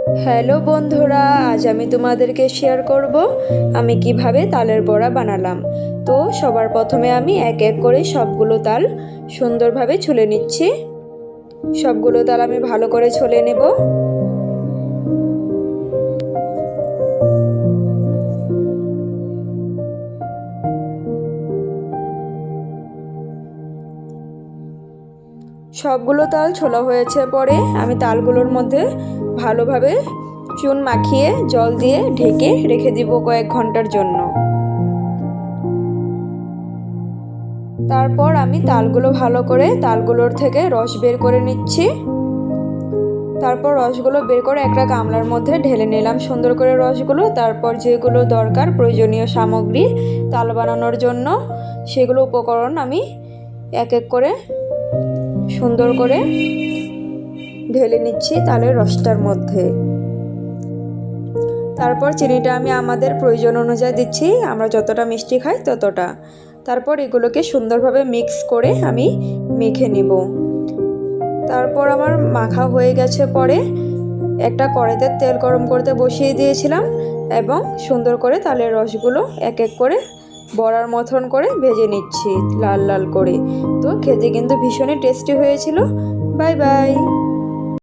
Hello বন্ধুরা, আজ আমি তোমাদেরকে শেয়ার করব আমি কিভাবে তালের বড়া বানালাম। তো সবার প্রথমে আমি এক এক করে সবগুলো তাল সুন্দরভাবে ছুলে নিচ্ছি। সবগুলো তাল আমি ভালো করে ছুলে নেব। সবগুলো তাল ছোলা হয়েছে পরে আমি তালগুলোর মধ্যে ভালোভাবে চুন মাখিয়ে জল দিয়ে ঢেকে রেখে দিব কয়েক ঘন্টার জন্য। তারপর আমি তালগুলো ভালো করে তালগুলোর থেকে রস বের করে নিচ্ছি। তারপর রসগুলো বের করে একটা গামলার মধ্যে ঢেলে নিলাম সুন্দর করে রসগুলো। তারপর যেগুলো দরকার প্রয়োজনীয় সামগ্রী তাল বানানোর জন্য সেগুলো উপকরণ আমি এক এক করে সুন্দর করে ঢেলে নিচ্ছি তালের রসটার মধ্যে। তারপর চিনিটা আমি আমাদের প্রয়োজন অনুযায়ী দিচ্ছি, আমরা যতটা মিষ্টি খাই ততটা। তারপর এগুলোকে সুন্দরভাবে মিক্স করে আমি মেখে নিব। তারপর আমার মাখা হয়ে গেছে পরে একটা কড়াইতে তেল গরম করতে বসিয়ে দিয়েছিলাম এবং সুন্দর করে তালের রসগুলো এক এক করে বড়ার মতন করে ভেজে নিচ্ছি লাল লাল করে। তো খেতে কিন্তু ভীষণই টেস্টি হয়েছিল। Bye bye.